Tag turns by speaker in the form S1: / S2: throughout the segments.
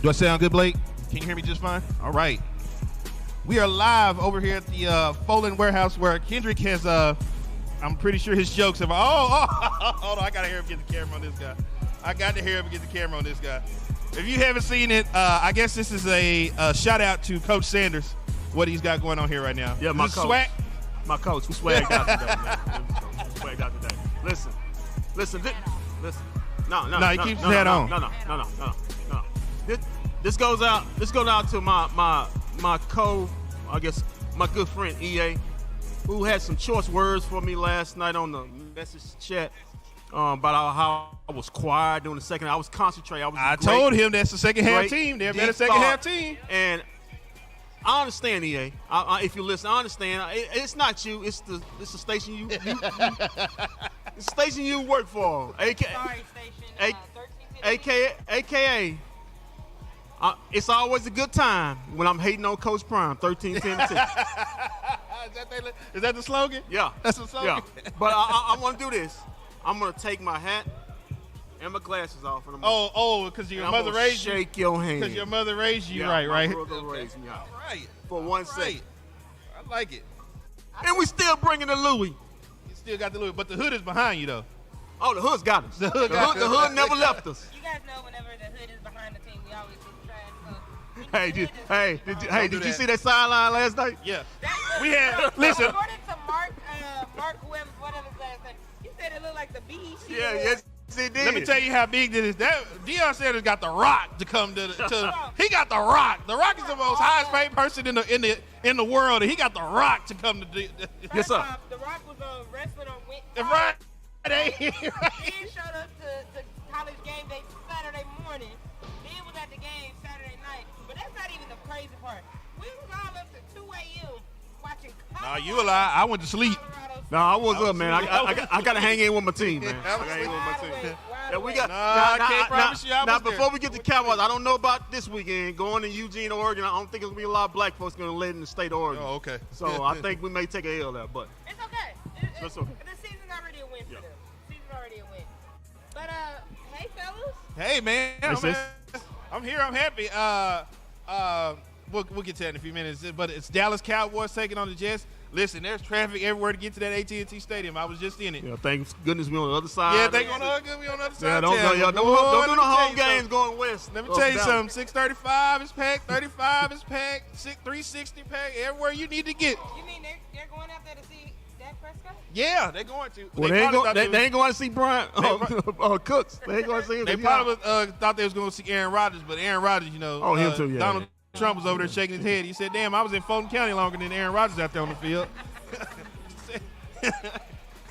S1: Do I sound good, Blake? Can you hear me just fine? All right. We are live over here at the Fowling warehouse where Kendrick has, I'm pretty sure his jokes have, hold on, I got to hear him get the camera on this guy. If you haven't seen it, I guess this is a shout out to Coach Sanders, what he's got going on here right now.
S2: Yeah, my coach.
S1: Swag?
S2: My coach, we swagged out today, man. We swagged out today. Listen. No,
S1: he keeps his hat on.
S2: No. This goes out to my good friend EA, who had some choice words for me last night on the message chat about how I was quiet during the second. I was concentrating.
S1: I told him that's the second half team. They're a better second half team.
S2: And I understand, EA. If you listen, I understand. It's not you. It's the station you it's the station you work for. AKA. It's always a good time when I'm hating on Coach Prime, 13-10-6.
S1: Is that the slogan?
S2: Yeah.
S1: That's the slogan?
S2: Yeah. But I want to do this. I'm going to take my hat and my glasses off. And
S1: because your mother raised you.
S2: Shake your hand.
S1: Because your mother raised you,
S2: yeah,
S1: right?
S2: My brother raised me out.
S1: All right.
S2: For 1 second.
S1: I like it.
S2: And we still bringing the Louis.
S1: You still got the Louis, but the hood is behind you, though.
S2: Oh, the hood's got us. The hood never left us.
S3: You guys know whenever the hood is behind the team, we always do trash.
S2: Did you see that sideline last night?
S1: Yeah. We had, listen.
S3: According to Mark, whatever his last name, he said it looked like the BEC.
S2: Yeah, yes, it did.
S1: Let me tell you how big this is. Deion Sanders got the Rock to come to he got the Rock. The Rock is the most highest paid person in the world, and he got the Rock to come to
S2: Yes, sir.
S3: The Rock was wrestling on Wednesday.
S1: Right.
S3: Then showed up to college game day Saturday morning. Then was at the game Saturday night. But that's not even the crazy part. We was all up to 2 a.m. watching Cowboys.
S1: Nah, you a lie. I went to sleep.
S2: No, I was up, man. I got to hang in with my team, man. Yeah, we got.
S1: I can't promise you I was
S2: now,
S1: there.
S2: before we get to Cowboys, I don't know about this weekend. Going to Eugene, Oregon, I don't think there's going to be a lot of black folks going to live in the state of Oregon.
S1: Oh, okay.
S2: So I think we may take a L there, but.
S3: It's okay.
S2: It's okay.
S3: The season's already a win for them. Season's already a win. But, hey, fellas.
S1: Hey, man. I'm here. I'm happy. We'll get to that in a few minutes. But it's Dallas Cowboys taking on the Jets. Listen, there's traffic everywhere to get to that AT&T Stadium. I was just in it.
S2: Yeah, thank goodness we on the other side.
S1: Yeah, thank goodness we on the other side.
S2: Yeah, don't do no home games going west.
S1: Let me tell you something. 635 is packed. 35 is packed. 360 packed. Everywhere you need to get.
S3: You mean they're going out there to see Dak Prescott?
S1: Yeah, they're going to.
S2: Well, they ain't going to see Brian Cooks. They ain't going to see him.
S1: They probably thought they was going to see Aaron Rodgers, but Aaron Rodgers, him
S2: too, yeah.
S1: Donald Trump was over there shaking his head. He said, damn, I was in Fulton County longer than Aaron Rodgers out there on the field.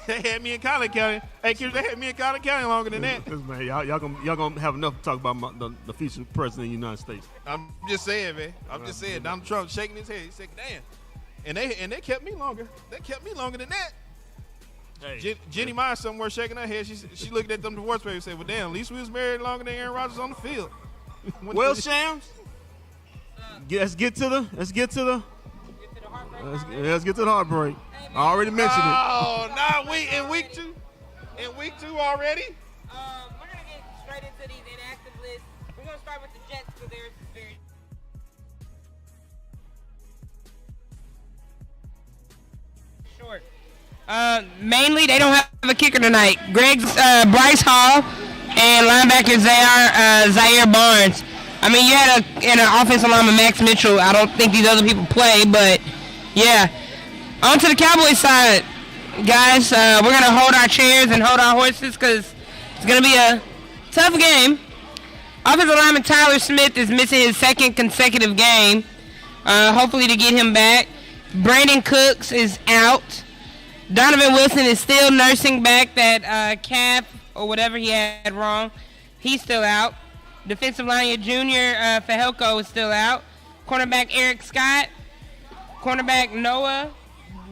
S1: They had me in Collin County. Hey, kids, they had me in Collin County longer than that.
S2: Man, y'all gonna have enough to talk about the future president of the United States.
S1: I'm just saying, man. I'm just saying. Donald Trump shaking his head. He said, damn. And they kept me longer. They kept me longer than that. Hey, Jenny Meyer somewhere shaking her head. She looked at them divorce papers and said, well, damn, at least we was married longer than Aaron Rodgers on the field.
S2: Well, Shams, let's get to the heartbreak. I already mentioned it.
S1: Oh, nah, in week two already?
S3: We're going to get straight into these inactive lists. We're going to start with the Jets because they're very short. Mainly, they don't have a kicker tonight. Bryce Hall and linebacker Zaire Barnes. I mean, you had an offensive lineman, Max Mitchell. I don't think these other people play, but yeah. On to the Cowboys side, guys. We're going to hold our chairs and hold our horses because it's going to be a tough game. Offensive lineman Tyler Smith is missing his second consecutive game. Hopefully to get him back. Brandon Cooks is out. Donovan Wilson is still nursing back that calf or whatever he had wrong. He's still out. Defensive lineman Junior Fahelko is still out. Cornerback Eric Scott. Cornerback Noah.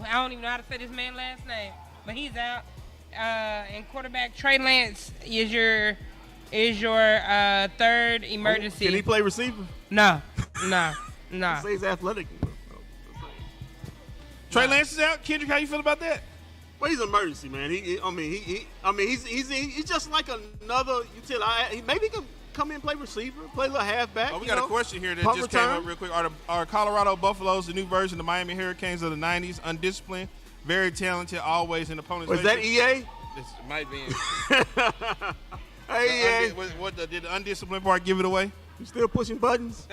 S3: I don't even know how to say this man's last name, but he's out. And quarterback Trey Lance is your third emergency.
S2: Can he play receiver?
S3: No.
S2: Say he's athletic.
S1: Trey Lance is out. Kendrick, how you feel about that?
S2: Well, he's an emergency, man. He's just like another utility. come in and play receiver, play a little halfback.
S1: Oh, we got a question here that just came up real quick. Are Colorado Buffaloes the new version of the Miami Hurricanes of the 90s? Undisciplined, very talented, always in opponent's
S2: Was that EA?
S1: This might be.
S2: Hey, EA.
S1: Did the undisciplined part give it away?
S2: You still pushing buttons?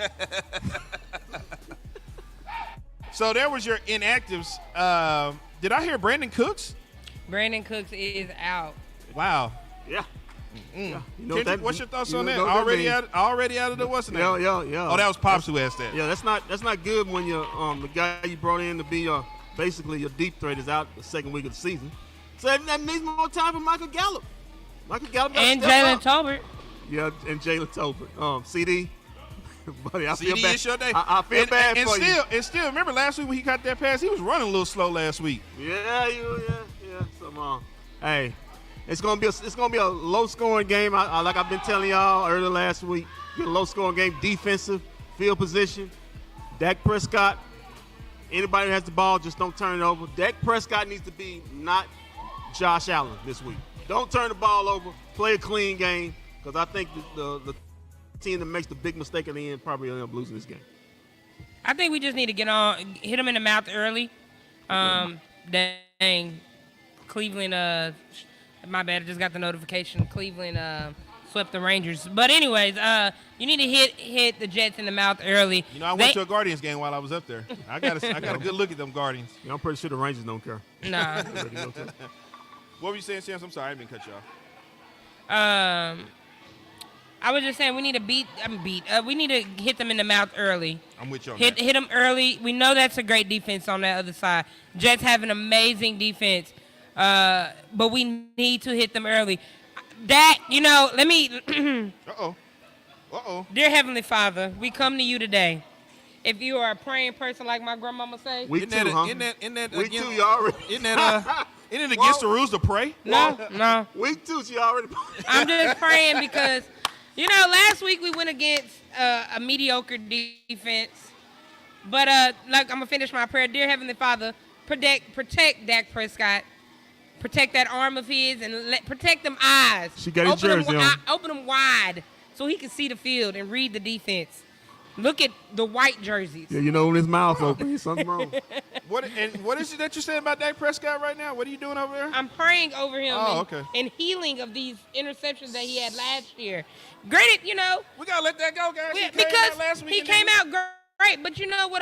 S1: So there was your inactives. Did I hear Brandon Cooks?
S3: Brandon Cooks is out.
S1: Wow.
S2: Yeah.
S1: Yeah.
S2: You know
S1: What's your thoughts on that? Already out of the what's the name?
S2: Yeah.
S1: Oh, that was Pops who asked that.
S2: Yeah, that's not good when you the guy you brought in to be basically your deep threat is out the second week of the season. So that needs more time for Michael Gallup.
S3: And Jalen Tolbert.
S2: Yeah, and Jalen Tolbert. CD. Buddy, I feel
S1: CD
S2: bad.
S1: is your day.
S2: I feel bad for you.
S1: And still, remember last week when he caught that pass, he was running a little slow last week.
S2: Yeah. So, hey, it's gonna be a low scoring game. Like I've been telling y'all earlier last week, be a low scoring game, defensive, field position. Dak Prescott. Anybody that has the ball, just don't turn it over. Dak Prescott needs to be not Josh Allen this week. Don't turn the ball over. Play a clean game, because I think the team that makes the big mistake in the end probably end up losing this game.
S3: I think we just need to hit them in the mouth early. Dang, Cleveland. My bad. I just got the notification. Cleveland swept the Rangers. But anyways, you need to hit the Jets in the mouth early.
S1: You know, I went to a Guardians game while I was up there. I got a good look at them Guardians.
S2: Yeah, I'm pretty sure the Rangers don't care.
S3: Nah.
S1: What were you saying, Sam? I'm sorry, I didn't cut you
S3: I
S1: off.
S3: was just saying we need to we need to hit them in the mouth early.
S1: I'm with you on that.
S3: Hit them early. We know that's a great defense on that other side. Jets have an amazing defense, but we need to hit them early. That, let me.
S1: Uh-oh.
S3: Dear Heavenly Father, we come to you today. If you are a praying person, like my grandmama say.
S2: Week two, huh?
S1: Isn't that
S2: Week two, you already.
S1: Isn't it against the rules to pray?
S3: No.
S2: Week two, you already.
S3: I'm just praying because, last week we went against a mediocre defense. But, I'm going to finish my prayer. Dear Heavenly Father, protect Dak Prescott. Protect that arm of his and protect them eyes.
S2: She got his jersey on.
S3: Open them wide so he can see the field and read the defense. Look at the white jerseys.
S2: Yeah, when his mouth open, there's something wrong.
S1: What is it that you're saying about Dak Prescott right now? What are you doing over there?
S3: I'm praying over him and healing of these interceptions that he had last year. Granted,
S1: we gotta let that go, guys.
S3: Because he came out great, but what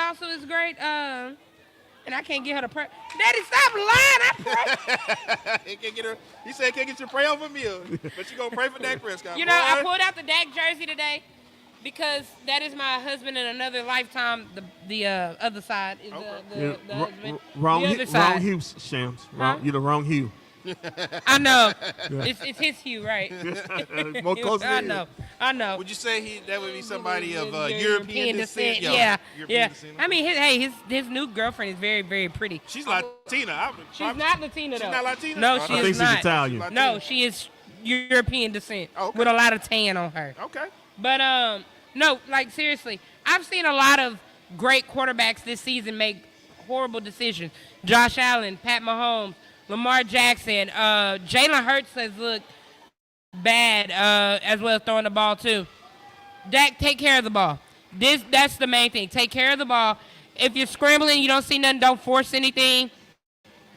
S3: also is great? And I can't get her to pray. Daddy, stop lying. I pray.
S1: He said can't get you to pray over me, but you gonna pray for Dak Prescott.
S3: I pulled out the Dak jersey today. Because that is my husband in another lifetime. The other side is the husband.
S2: Wrong hue, Shams.
S3: Huh?
S2: You're the wrong hue.
S3: I know. It's his hue, right?
S2: More close
S3: I know.
S1: Would you say that would be somebody of European descent?
S3: Yeah.
S1: Descent.
S3: I mean, his new girlfriend is very, very pretty.
S1: She's Latina.
S3: She's not Latina, though.
S1: She's not Latina?
S3: No, she
S2: I
S3: is
S2: think
S3: not.
S2: she's Italian.
S3: No, she is European descent
S1: okay.
S3: with a lot of tan on her.
S1: Okay.
S3: But, no, seriously, I've seen a lot of great quarterbacks this season make horrible decisions. Josh Allen, Pat Mahomes, Lamar Jackson, Jalen Hurts has looked bad as well as throwing the ball too. Dak, take care of the ball. That's the main thing. Take care of the ball. If you're scrambling, you don't see nothing, don't force anything.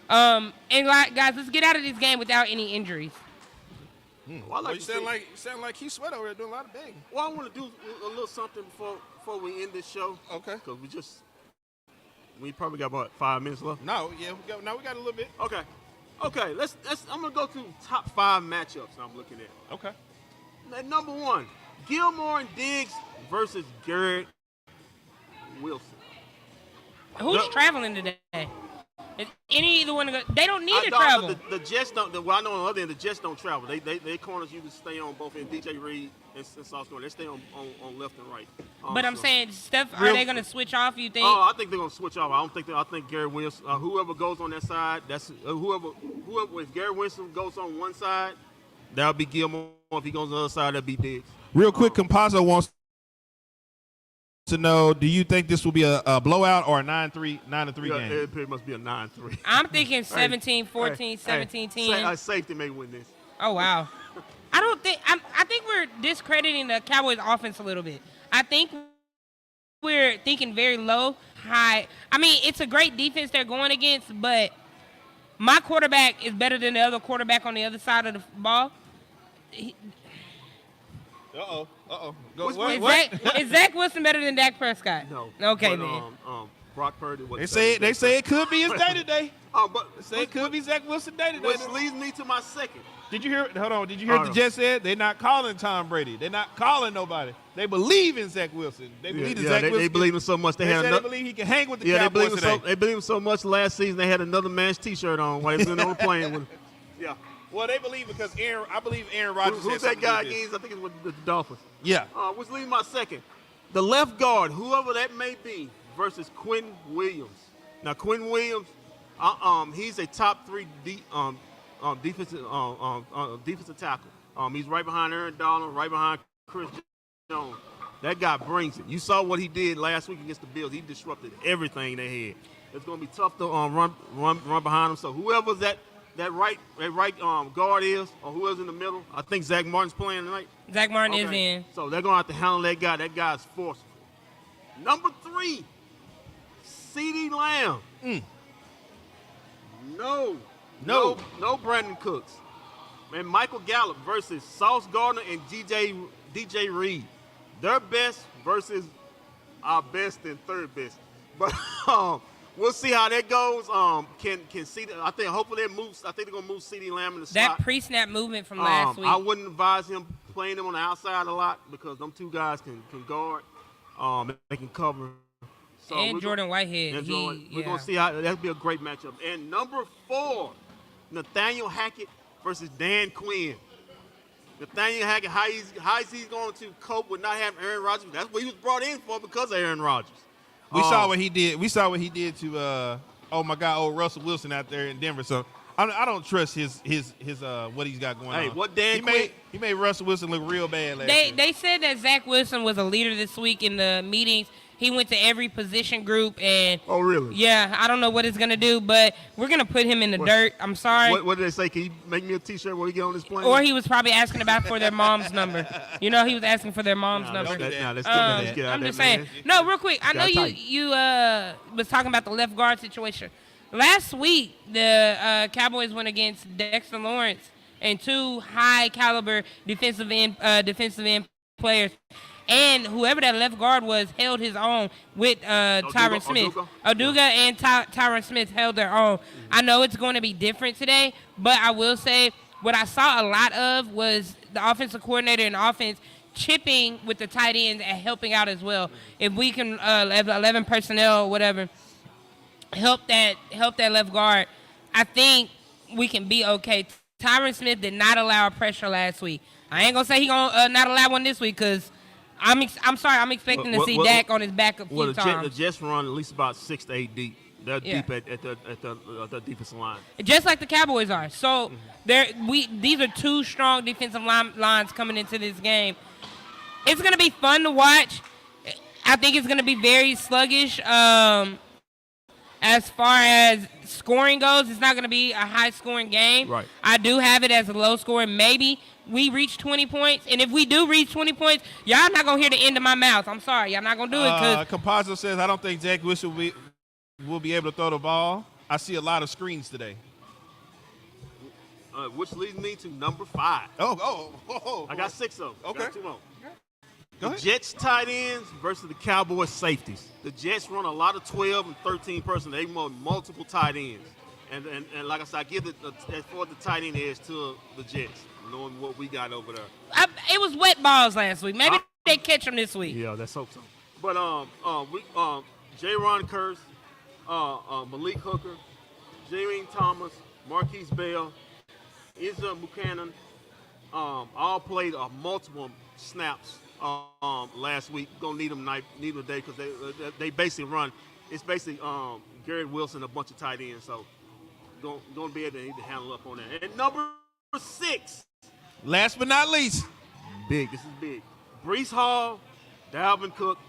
S3: And guys, let's get out of this game without any injuries.
S1: You sound like Keith Sweat over there doing a lot of begging.
S2: Well, I want to do a little something before we end this show.
S1: Okay.
S2: Because we probably got about 5 minutes left.
S1: We got a little bit.
S2: Okay. I'm gonna go through top 5 matchups I'm looking at.
S1: Okay.
S2: At number 1, Gilmore and Diggs versus Garrett Wilson.
S3: Who's traveling today? Is either one of them, they don't need to travel.
S2: The Jets don't. I know on the other end, the Jets don't travel. They corners usually stay on both ends. DJ Reed and Sauce Gardner, they stay on left and right.
S3: But I'm saying, Steph, are they going to switch off? You think?
S2: Oh, I think they're going to switch off. I think Gary Wilson, whoever goes on that side, that's whoever. If Gary Wilson goes on one side, that'll be Gilmore. If he goes on the other side, that'll be Diggs.
S1: Real quick, Compazzo wants to know: do you think this will be a blowout or a 9-3 game?
S2: It pretty must be a 9-3.
S3: I'm thinking 17-14, 17-10.
S2: Safety may win this.
S3: Oh wow! I think we're discrediting the Cowboys offense a little bit. I think we're thinking very low, high. I mean, it's a great defense they're going against, but my quarterback is better than the other quarterback on the other side of the ball. Is Zach Wilson better than Dak Prescott?
S2: No.
S3: Okay,
S2: but,
S3: then.
S2: Brock Purdy.
S1: They say it could be his day today.
S2: But
S1: They say it could be Zach Wilson day today.
S2: which leads me to my second.
S1: Did you hear? Hold on. Did you hear what the Jets said? They're not calling Tom Brady. They're not calling nobody. They believe in Zach Wilson. They believe in Zach Wilson.
S2: They believe him so much. They
S1: believe he can hang with the Cowboys today.
S2: They believe him so much. Last season they had another man's T-shirt on while he was on the plane with. Yeah.
S1: Well, they believe because I believe Aaron Rodgers.
S2: Who's that guy again? I think it's with the Dolphins.
S1: Yeah.
S2: Which leads my second. The left guard, whoever that may be, versus Quinn Williams. Now, Quinn Williams, he's a top 3 defensive tackle. He's right behind Aaron Donald, right behind Chris Jones. That guy brings it. You saw what he did last week against the Bills. He disrupted everything they had. It's going to be tough to run behind him. So whoever that right guard is, or whoever's in the middle, I think Zach Martin's playing tonight.
S3: Zach Martin is in.
S2: So they're going to have to handle that guy. That guy's forceful. Number 3, CeeDee Lamb. No Brandon Cooks. And Michael Gallup versus Sauce Gardner and DJ Reed. Their best versus our best and third best. But we'll see how that goes. Can see? I think hopefully it moves. I think they're gonna move CeeDee Lamb in the slot.
S3: That pre-snap movement from last week.
S2: I wouldn't advise him playing him on the outside a lot because them two guys can guard. They can cover. So
S3: and Jordan Whitehead.
S2: We're gonna see how that'll be a great matchup. And number 4, Nathaniel Hackett versus Dan Quinn. Nathaniel Hackett, how is he going to cope with not having Aaron Rodgers? That's what he was brought in for because of Aaron Rodgers.
S1: We saw what he did. We saw what he did to old Russell Wilson out there in Denver. So I don't trust his what he's got going on.
S2: What
S1: he made Russell Wilson look real bad last year.
S3: They said that Zach Wilson was a leader this week in the meetings. He went to every position group and.
S2: Oh really?
S3: Yeah, I don't know what it's gonna do, but we're gonna put him in the dirt. I'm sorry.
S2: What did they say? Can you make me a T-shirt when we get on this plane?
S3: Or he was probably asking for their mom's number. He was asking for their mom's number.
S2: Let's get out
S3: I'm just saying. No, real quick. I know you was talking about the left guard situation. Last week, the Cowboys went against Dexter Lawrence and 2 high caliber defensive end players. And whoever that left guard was held his own with Tyron Smith. Oduga and Tyron Smith held their own. I know it's going to be different today, but I will say what I saw a lot of was the offensive coordinator and offense chipping with the tight ends and helping out as well. If we can, 11 personnel or whatever, help that left guard, I think we can be okay. Tyron Smith did not allow a pressure last week. I ain't going to say he going to not allow one this week because I'm sorry. I'm expecting to see Dak on his back a few times.
S2: The Jets run at least about 6 to 8 deep. They're deep at the defensive line.
S3: Just like the Cowboys are. So these are 2 strong defensive lines coming into this game. It's going to be fun to watch. I think it's going to be very sluggish. As far as scoring goes, it's not going to be a high-scoring game.
S2: Right.
S3: I do have it as a low-scoring. Maybe we reach 20 points. And if we do reach 20 points, y'all not going to hear the end of my mouth. I'm sorry. Y'all not going to do it.
S1: Composite says, I don't think Zach Wilson will be able to throw the ball. I see a lot of screens today.
S2: Which leads me to number 5. I got 6 of them.
S1: Okay.
S2: Got 2 more.
S1: The
S2: Jets tight ends versus the Cowboys safeties. The Jets run a lot of 12 and 13 personnel. They run multiple tight ends. And like I said, I give as far as the tight end is to the Jets, knowing what we got over there.
S3: It was wet balls last week. Maybe they catch them this week.
S2: Yeah, let's hope so. But J-Ron Curse, Malik Hooker, Jermaine Thomas, Marquise Bell, Izza Buchanan, all played multiple snaps last week. Gonna need them today because they basically run. It's basically Garrett Wilson, a bunch of tight ends. So gonna be able to need to handle up on that. And number 6,
S1: last but not least,
S2: big. This is big. Breece Hall, Dalvin Cook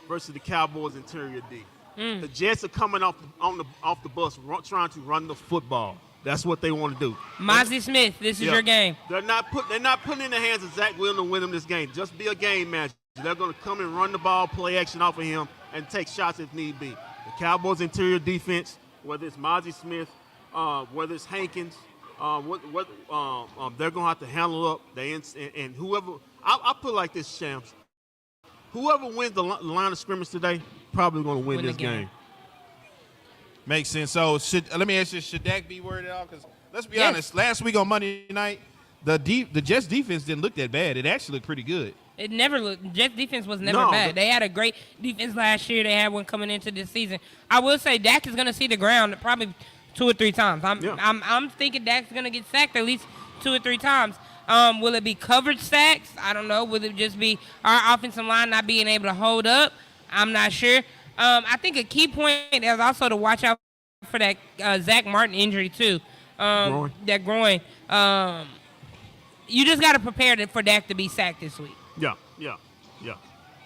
S2: versus the Cowboys interior D. The Jets are coming off the bus trying to run the football. That's what they want to do.
S3: Mozzie Smith, this is your game.
S2: They're not putting in the hands of Zach Wilson to win them this game. Just be a game manager. They're going to come and run the ball, play action off of him, and take shots if need be. The Cowboys' interior defense, whether it's Mozzie Smith, whether it's Hankins, they're going to have to handle up. And whoever – I'll put it like this, Shams. Whoever wins the line of scrimmage today probably going to win this game.
S1: Makes sense. So let me ask you, should Dak be worried at all? Because let's be honest, last week on Monday night, the Jets defense didn't look that bad. It actually looked pretty good.
S3: It never looked. Jets defense was never bad. They had a great defense last year. They had one coming into this season. I will say Dak is going to see the ground probably 2 or 3 times. I'm thinking Dak's going to get sacked at least 2 or 3 times. Will it be covered sacks? I don't know. Will it just be our offensive line not being able to hold up? I'm not sure. I think a key point is also to watch out for that Zach Martin injury too. That groin. You just got to prepare for Dak to be sacked this week.
S2: Yeah.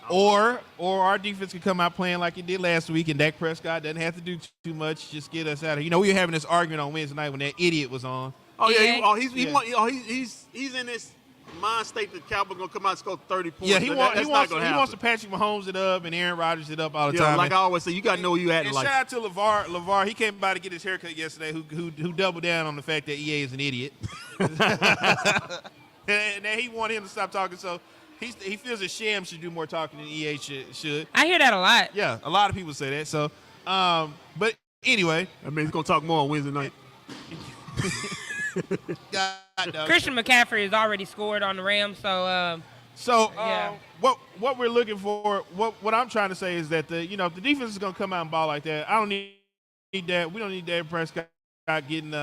S1: Or our defense could come out playing like it did last week, and Dak Prescott doesn't have to do too much. Just get us out of here. We were having this argument on Wednesday night when that idiot was on.
S2: Oh yeah, he's in this mind state that Cowboys gonna come out and score 30 points.
S1: Yeah, he wants to Patrick Mahomes it up and Aaron Rodgers it up all the time.
S2: Like I always say, you gotta know who you acting like.
S1: Shout out to LeVar. He came by to get his haircut yesterday. Who doubled down on the fact that EA is an idiot, and then he wanted him to stop talking. So he feels that Sham should do more talking than EA should.
S3: I hear that a lot.
S1: Yeah, a lot of people say that. So, but anyway,
S2: I mean, he's gonna talk more on Wednesday night.
S3: Christian McCaffrey has already scored on the Rams, so
S1: what we're looking for, what I'm trying to say is that the defense is going to come out and ball like that. I don't need that. We don't need Dak Prescott getting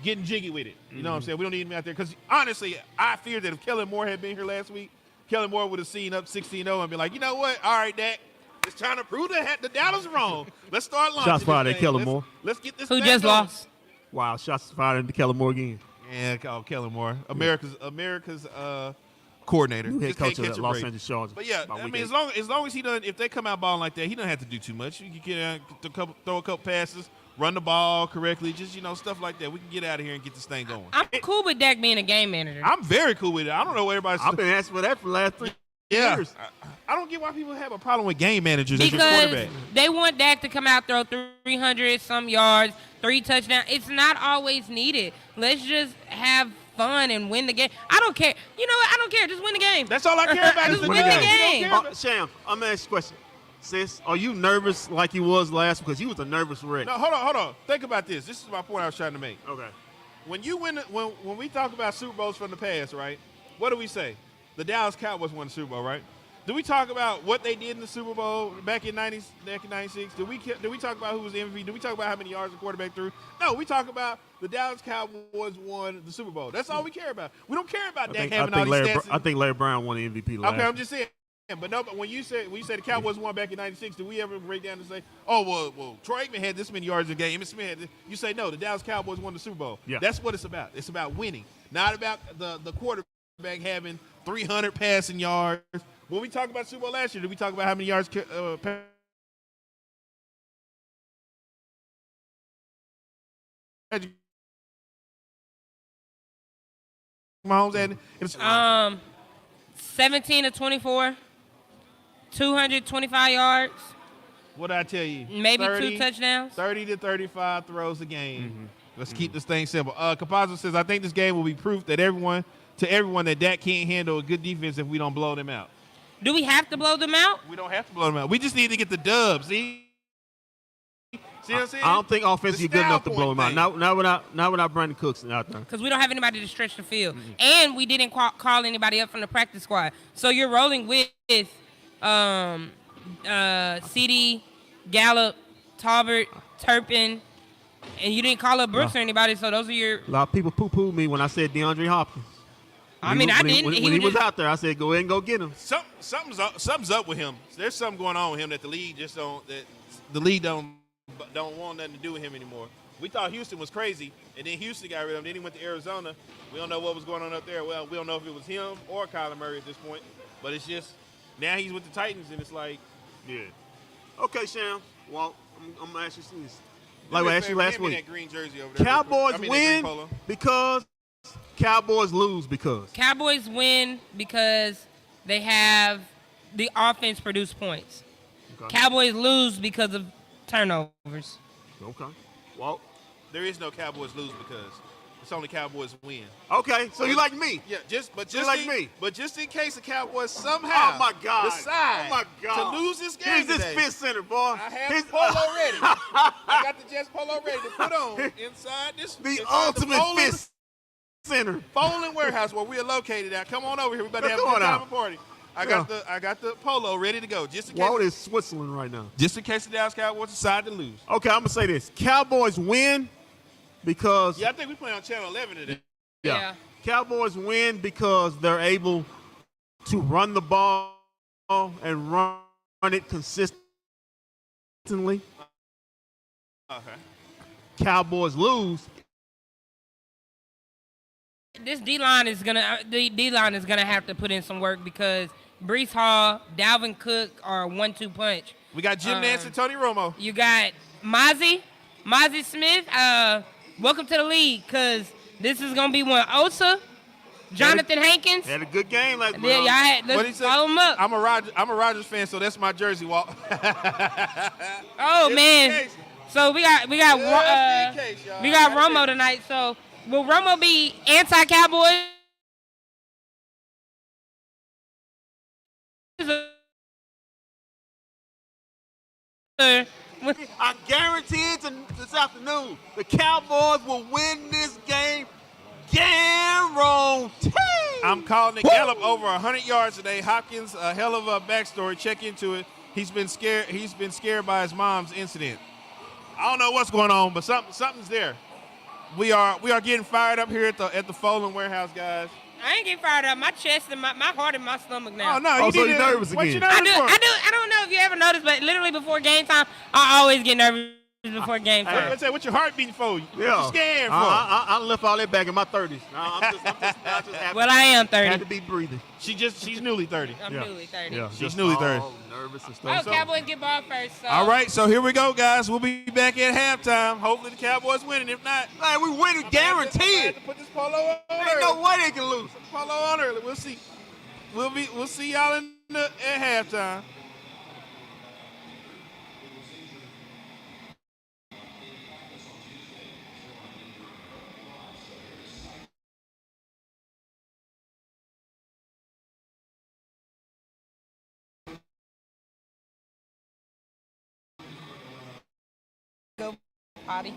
S1: jiggy with it. You know what I'm saying? We don't need him out there because honestly, I fear that if Kellen Moore had been here last week, Kellen Moore would have seen up 16-0 and be like, you know what? All right, Dak. It's trying to prove the Dallas wrong. Let's start launching.
S2: Shots fired at Kellen Moore.
S1: Let's get this.
S3: Who just lost?
S2: Wow, shots fired into Kellen Moore again.
S1: Yeah, Kellen Moore, America's coordinator,
S2: New head coach of the Los Angeles Chargers.
S1: But yeah, I mean, as long as he doesn't, if they come out balling like that, he doesn't have to do too much. You can get throw a couple passes, run the ball correctly, just stuff like that. We can get out of here and get this thing going.
S3: I'm cool with Dak being a game manager.
S1: I'm very cool with it. I don't know what everybody's.
S2: I've been asking for that for the last 3 years.
S1: I don't get why people have a problem with game managers as your quarterback.
S3: They want Dak to come out, throw 300-some yards, 3 touchdowns. It's not always needed. Let's just have fun and win the game. I don't care. You know what? I don't care. Just win the game.
S1: That's all I care about.
S3: Just win the game.
S2: Sham, I'm going to ask you a question. Sis, are you nervous like you was last week? Because you was a nervous wreck.
S1: No, hold on. Think about this. This is my point I was trying to make.
S2: Okay.
S1: When you win, when we talk about Super Bowls from the past, right? What do we say? The Dallas Cowboys won the Super Bowl, right? Do we talk about what they did in the Super Bowl back in '96? Do we talk about who was the MVP? Do we talk about how many yards the quarterback threw? No, we talk about the Dallas Cowboys won the Super Bowl. That's all we care about. We don't care about Dak having all these stats.
S2: I think Larry Brown won the MVP last year.
S1: I'm just saying. But when you say the Cowboys won back in '96, do we ever break down and say, oh well, Troy Aikman had this many yards a game, Emmitt Smith had this? You say no, the Dallas Cowboys won the Super Bowl.
S2: Yeah.
S1: That's what it's about. It's about winning, not about the quarterback having 300 passing yards. When we talk about Super Bowl last year, did we talk about how many yards Mahomes had?
S3: 17 to 24, 225 yards.
S1: What did I tell you?
S3: Maybe 2 touchdowns.
S1: 30 to 35 throws a game. Let's keep this thing simple. Capazzo says, I think this game will be proof that everyone that Dak can't handle a good defense if we don't blow them out.
S3: Do we have to blow them out?
S1: We don't have to blow them out. We just need to get the dubs. See what I'm saying?
S2: I don't think offensively good enough to blow them out. Not without Brandon Cooks out there.
S3: Because we don't have anybody to stretch the field. And we didn't call anybody up from the practice squad. So you're rolling with CD, Gallup, Talbert, Turpin, and you didn't call up Brooks or anybody, so those are your...
S2: A lot of people poo-pooed me when I said DeAndre Hopkins.
S3: I didn't.
S2: When he was out there, I said, go ahead and go get him.
S1: Something's up with him. There's something going on with him that the league just don't. That the league don't want nothing to do with him anymore. We thought Houston was crazy, and then Houston got rid of him. Then he went to Arizona. We don't know what was going on up there. Well, we don't know if it was him or Kyler Murray at this point. But it's just now he's with the Titans, and it's like,
S2: yeah. Okay, Sham. Well, I'm gonna ask you this. like I asked you last
S1: Hand me
S2: week.
S1: that green jersey over there.
S2: Cowboys
S1: that green
S2: win
S1: polo.
S2: because Cowboys lose because.
S3: Cowboys win because they have the offense produce points.
S2: Okay.
S3: Cowboys lose because of turnovers.
S2: Okay. Well,
S1: There is no Cowboys lose because it's only Cowboys win.
S2: okay. So you like me?
S1: Yeah, just in case the Cowboys somehow
S2: Oh my God!
S1: decide
S2: Oh my God!
S1: to lose this game
S2: Here's this
S1: today,
S2: fifth center, boy.
S1: I have the polo ready. I got the Jets polo ready to put on inside this.
S2: The
S1: inside
S2: ultimate
S1: Fowling-
S2: fifth center.
S1: Fowling warehouse where we are located at. Come on over here. We about to have a
S2: Come
S1: good
S2: on
S1: time
S2: out.
S1: and party. I got the polo ready to go just in case.
S2: Walt is Switzerland right now.
S1: Just in case the Dallas Cowboys decide to lose.
S2: Okay, I'm gonna say this: Cowboys win because
S1: Yeah, I think we play on Channel 11 today.
S3: Yeah.
S2: Cowboys win because they're able to run the ball and run it consistently.
S1: Okay.
S2: Cowboys lose.
S3: This D-line is gonna have to put in some work because Breece Hall, Dalvin Cook are a 1-2 punch.
S1: We got Jim Nance and Tony Romo.
S3: You got Mozzie Smith. Welcome to the league, cause this is gonna be one. Osa, Jonathan Hankins.
S2: Had a good game last
S3: Yeah, y'all
S2: night.
S3: let's follow him up.
S1: I'm a Rodgers fan, so that's my jersey, Walt.
S3: Oh
S1: Just
S3: man.
S1: in case.
S3: So we got
S1: Just in case, y'all.
S3: we got
S1: Gotta
S3: Romo
S1: say.
S3: tonight. So will Romo be anti-Cowboys?
S2: I guarantee it this afternoon. The Cowboys will win this game. Guarantee.
S1: I'm calling it Gallup over 100 yards today. Hopkins, a hell of a backstory. Check into it. He's been scared. He's been scared by his mom's incident. I don't know what's going on, but something's there. We are getting fired up here at the Fowling warehouse, guys.
S3: I ain't getting fired up. My chest and my heart in my stomach now.
S1: Oh no,
S2: Oh,
S1: you
S2: so
S1: need
S2: you're
S1: to-
S2: nervous
S1: what you
S2: again.
S1: nervous for?
S3: I don't know if you ever noticed, but literally before game time, I always get nervous before game time.
S1: Let's say what your heart beating for? What
S2: Yeah.
S1: you scared for?
S2: I left all that back in my 30s. I'm just happy.
S3: Well, I am 30.
S2: Had to be breathing.
S1: She's newly 30.
S3: I'm
S2: Yeah.
S3: newly 30.
S2: Yeah,
S1: She's
S2: just
S1: newly 30.
S2: all nervous and
S3: Oh,
S2: stuff.
S3: Cowboys get ball first. So.
S1: All right, so here we go, guys. We'll be back at halftime. Hopefully the Cowboys winning. If not,
S2: Man, we winning
S1: I
S2: guaranteed.
S1: have to put this polo on
S2: Ain't
S1: early.
S2: no way they can lose.
S1: Polo on early. We'll see. We'll see y'all at halftime.
S3: Go potty.